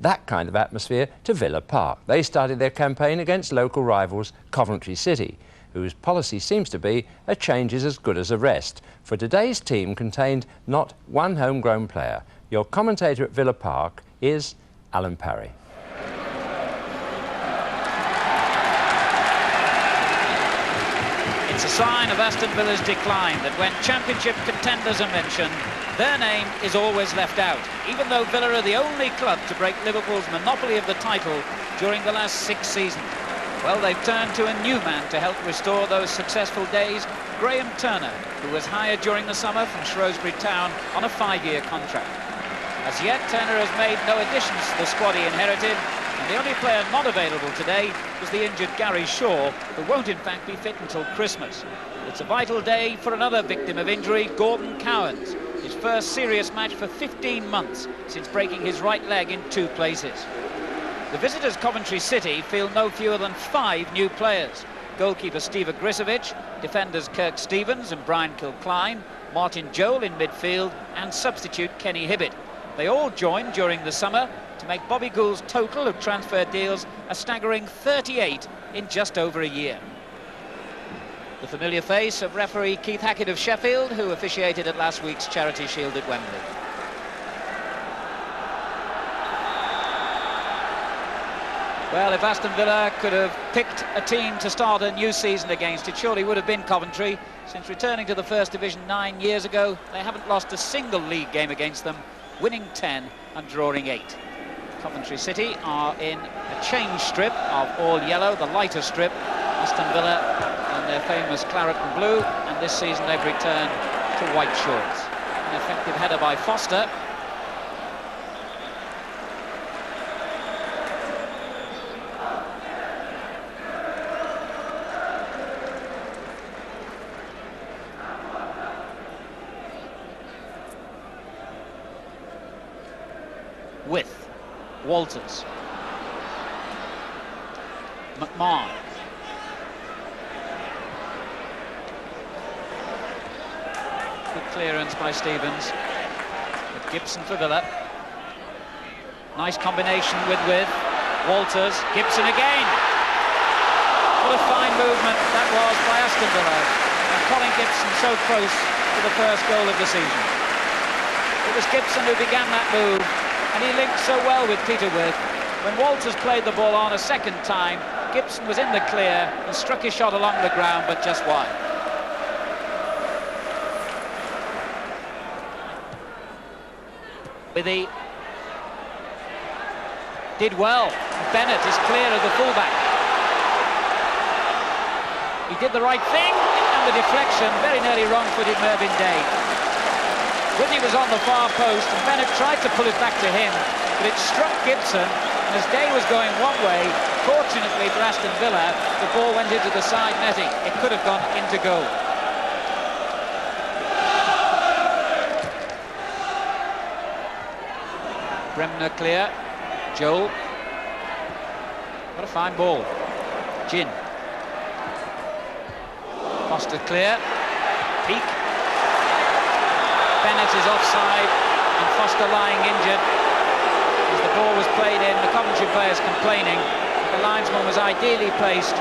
that kind of atmosphere to Villa Park. They started their campaign against local rivals Coventry City, whose policy seems to be a change is as good as a rest. For today's team contained not one homegrown player. Your commentator at Villa Park is Alan Parry. It's a sign of Aston Villa's decline that when championship contenders are mentioned, their name is always left out, even though Villa are the only club to break Liverpool's monopoly of the title during the last 6 seasons. Well, they've turned to a new man to help restore those successful days, Graham Turner, who was hired during the summer from Shrewsbury Town on a 5-year contract. As yet, Turner has made no additions to the squad he inherited, and the only player not available today was the injured Gary Shaw, who won't in fact be fit until Christmas. It's a vital day for another victim of injury, Gordon Cowans, his first serious match for 15 months since breaking his right leg in 2 places. The visitors, Coventry City, field no fewer than 5 new players. Goalkeeper Steve Agrisovic, defenders Kirk Stevens and Brian Kilcline, Martin Jol in midfield, and substitute Kenny Hibbett. They all joined during the summer to make Bobby Gould's total of transfer deals a staggering 38 in just over a year. The familiar face of referee Keith Hackett of Sheffield, who officiated at last week's Charity Shield at Wembley. Well, if Aston Villa could have picked a team to start a new season against, it surely would have been Coventry. Since returning to the First Division 9 years ago, they haven't lost a single league game against them, winning 10 and drawing 8. Coventry City are in a change strip of all yellow, the lighter strip. Aston Villa in their famous claret and blue, and this season they've returned to white shorts. An effective header by Foster. With Walters, McMahon, good clearance by Stevens, with Gibson for Villa. Nice combination with Walters, Gibson again. What a fine movement that was by Aston Villa, and Colin Gibson so close to the first goal of the season. It was Gibson who began that move, and he linked so well with Peterworth. When Walters played the ball on a second time, Gibson was in the clear and struck his shot along the ground, but just wide. Withy did well. Bennett is clear of the fullback. He did the right thing, and the deflection, very nearly wrong-footed Mervyn Day. Withy was on the far post, and Bennett tried to pull it back to him, but it struck Gibson, and as Day was going one way, fortunately for Aston Villa, the ball went into the side netting. It could have gone into goal. Bremner clear. Jol. What a fine ball. Gin. Foster clear. Peak. Bennett is offside, and Foster lying injured. As the ball was played in, the Coventry players complaining. The linesman was ideally placed.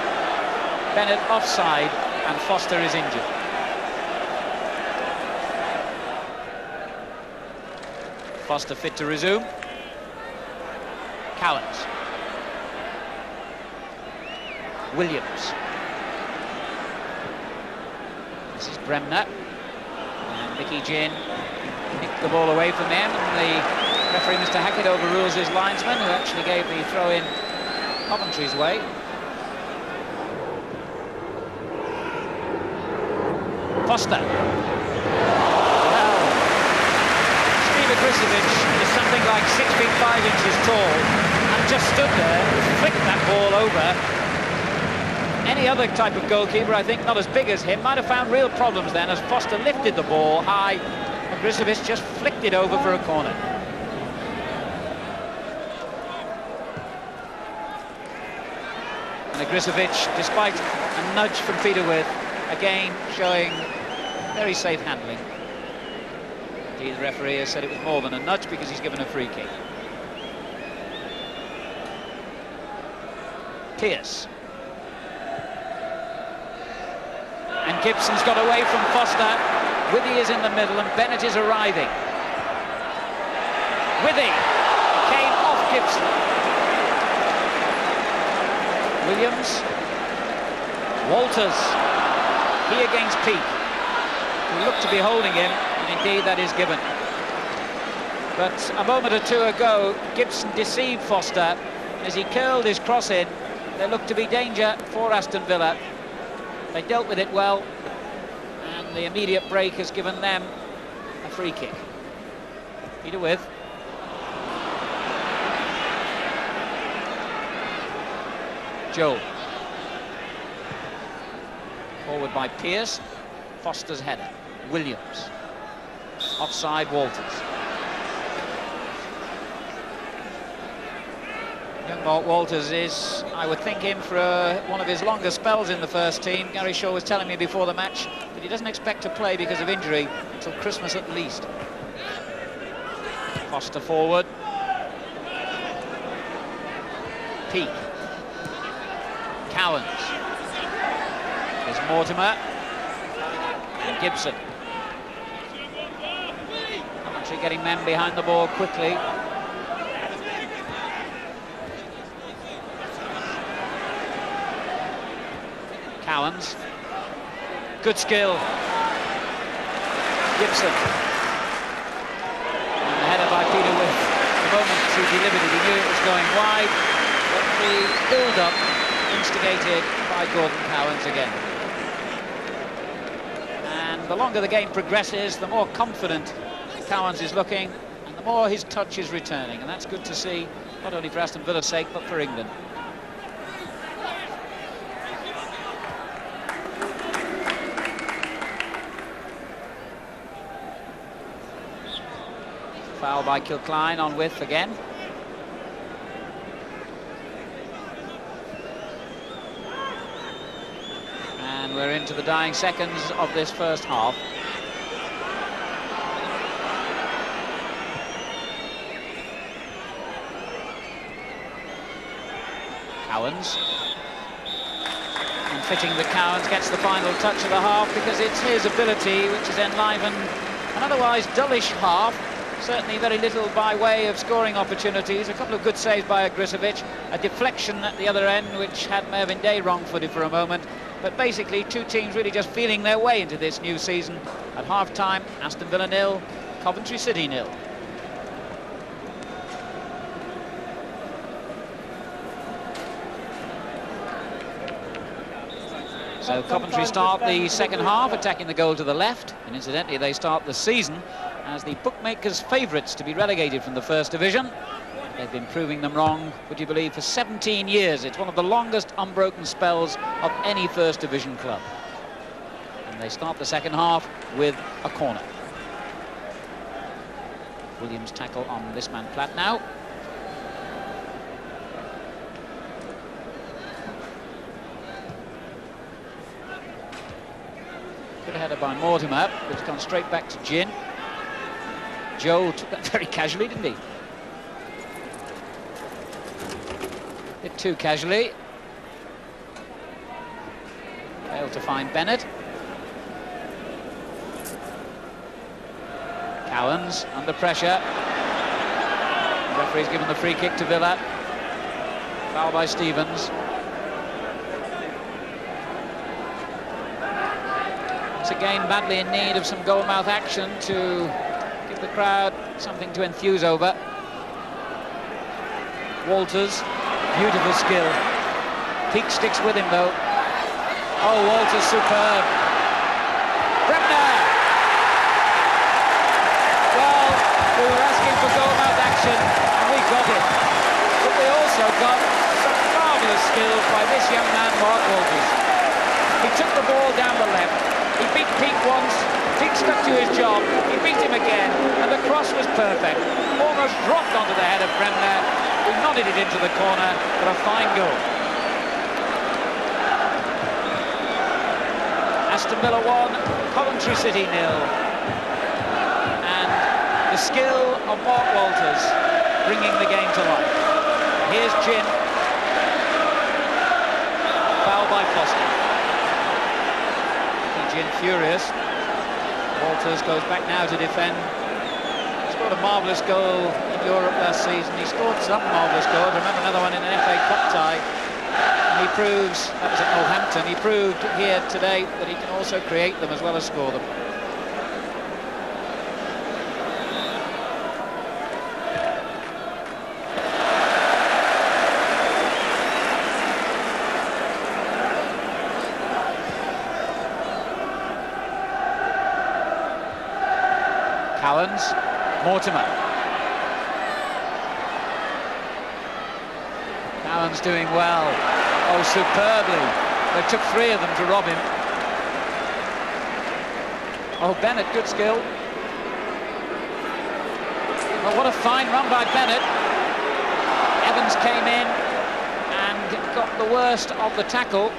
Bennett offside, and Foster is injured. Foster fit to resume. Cowans. Williams. This is Bremner. And Mickey Gin nicked the ball away from him, and the referee, Mr. Hackett, overrules his linesman, who actually gave the throw-in Coventry's way. Foster. Well, Steve Agrisovic is something like 6 feet 5 inches tall, and just stood there, flicked that ball over. Any other type of goalkeeper, I think, not as big as him, might have found real problems then, as Foster lifted the ball high. Agrisovic just flicked it over for a corner. And Agrisovic, despite a nudge from Peterworth, again showing very safe handling. Indeed, the referee has said it was more than a nudge because he's given a free kick. Pearce. And Gibson's got away from Foster. Withy is in the middle and Bennett is arriving. Withy came off Gibson. Williams. Walters. He against Peake, who looked to be holding him, and indeed that is given. But a moment or two ago, Gibson deceived Foster. As he curled his cross in, there looked to be danger for Aston Villa. They dealt with it well, and the immediate break has given them a free kick. Peter With. Jol. Forward by Pearce. Foster's header. Williams. Offside, Walters. Young Mark Walters is, I would think, in for one of his longer spells in the first team. Gary Shaw was telling me before the match that he doesn't expect to play because of injury until Christmas at least. Foster forward. Peake. Cowans. There's Mortimer. And Gibson. Coventry getting men behind the ball quickly. Cowans. Good skill. Gibson. And the header by Peter With. The moment he delivered it, he knew it was going wide, but the build-up instigated by Gordon Cowans again. And the longer the game progresses, the more confident Cowans is looking, and the more his touch is returning, and that's good to see, not only for Aston Villa's sake, but for England. Foul by Kilcline on With again. And we're into the dying seconds of this first half. Cowans. And fitting the Cowans gets the final touch of the half, because it's his ability which has enlivened an otherwise dullish half. Certainly very little by way of scoring opportunities. A couple of good saves by Grisovic, a deflection at the other end which had Mervyn Day wrong-footed for a moment. But basically two teams really just feeling their way into this new season. At half-time, Aston Villa 0, Coventry City 0. So Coventry start the second half attacking the goal to the left, and incidentally they start the season as the bookmakers' favourites to be relegated from the First Division. They've been proving them wrong, would you believe, for 17 years. It's one of the longest unbroken spells of any First Division club. And they start the second half with a corner. Williams tackle on this man Platt now. Good header by Mortimer, but it's gone straight back to Gin. Jol took that very casually, didn't he? Bit too casually. Failed to find Bennett. Cowans under pressure. The referee's given the free kick to Villa. Foul by Stevens. Once again, badly in need of some goal-mouth action to give the crowd something to enthuse over. Walters, beautiful skill. Peake sticks with him though. Oh, Walters superb. Bremner! Well, we were asking for goal-mouth action and we got it. But we also got some marvellous skills by this young man, Mark Walters. He took the ball down the left. He beat Peake once, Peake stuck to his job, he beat him again, and the cross was perfect. Almost dropped onto the head of Bremner, who nodded it into the corner for a fine goal. Aston Villa 1, Coventry City 0. And the skill of Mark Walters bringing the game to life. Here's Gin. Foster. Jin furious. Walters goes back now to defend. He scored a marvellous goal in Europe last season. He scored some marvellous goals. Remember another one in an FA Cup tie. And he proves, that was at Northampton, he proved here today that he can also create them as well as score them. Cowans, Mortimer. Cowans doing well. Oh, superbly. They took 3 of them to rob him. Oh, Bennett, good skill. Well, what a fine run by Bennett. Evans came in and got the worst of the tackle.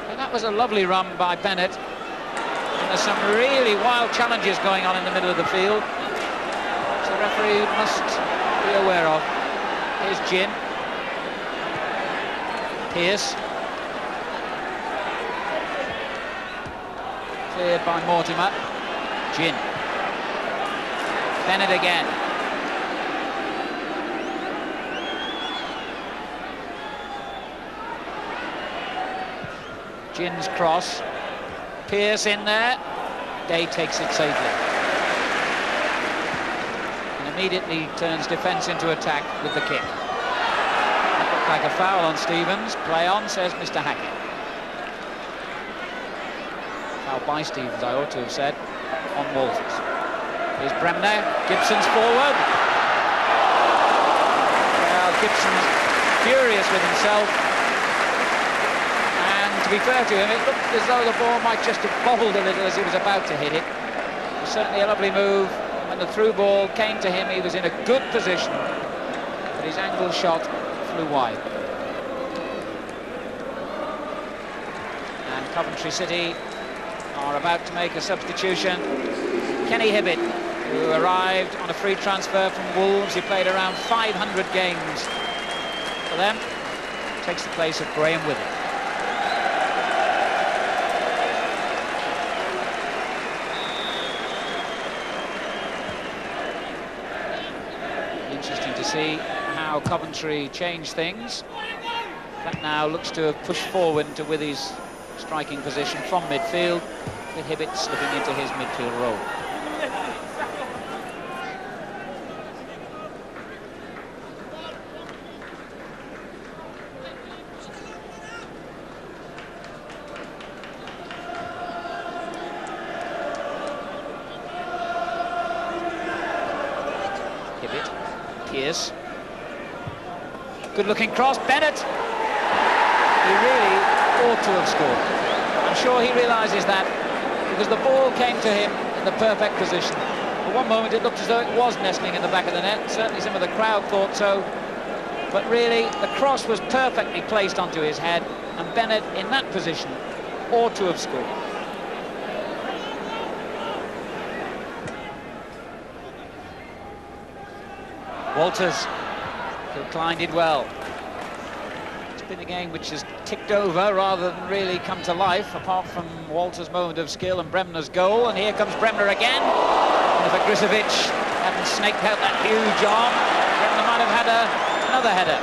And that was a lovely run by Bennett. And there's some really wild challenges going on in the middle of the field, which the referee must be aware of. Here's Jin. Pearce. Cleared by Mortimer. Jin. Bennett again. Jin's cross. Pearce in there. Day takes it safely. And immediately turns defence into attack with the kick. That looked like a foul on Stevens. Play on, says Mr. Hackett. Foul by Stevens, I ought to have said, on Walters. Here's Bremner. Gibson's forward. Well, Gibson's furious with himself. To be fair to him, it looked as though the ball might just have bobbled a little as he was about to hit it. It was certainly a lovely move. When the through ball came to him, he was in a good position, but his angle shot flew wide. And Coventry City are about to make a substitution. Kenny Hibbett, who arrived on a free transfer from Wolves. He played around 500 games for them. Takes the place of Graham Withers. See how Coventry change things. That now looks to have pushed forward into Withy's striking position from midfield, with Hibbett slipping into his midfield role. Hibbett. Pearce. Good looking cross. Bennett. He really ought to have scored. I'm sure he realises that, because the ball came to him in the perfect position. For one moment it looked as though it was nestling in the back of the net. Certainly some of the crowd thought so. But really the cross was perfectly placed onto his head, and Bennett in that position ought to have scored. Walters. Kilcline did well. It's been a game which has ticked over rather than really come to life, apart from Walters' moment of skill and Bremner's goal. And here comes Bremner again. And if Agrisovic hadn't snaked out that huge arm, Bremner might have had another header.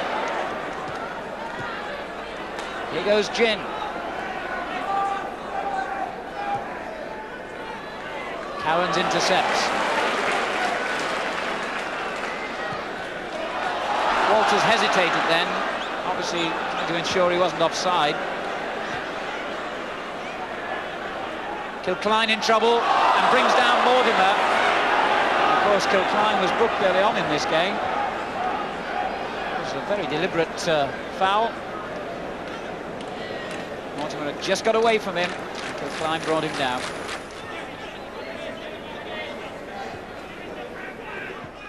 Here goes Jin. Cowans intercepts. Walters hesitated then, obviously trying to ensure he wasn't offside. Kilcline in trouble and brings down Mortimer. And of course, Kilcline was booked early on in this game. It was a very deliberate foul. Mortimer had just got away from him. Kilcline brought him down.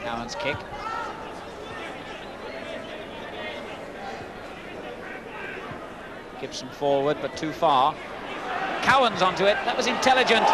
Cowan's kick. Gibson forward, but too far. Cowans onto it. That was intelligent.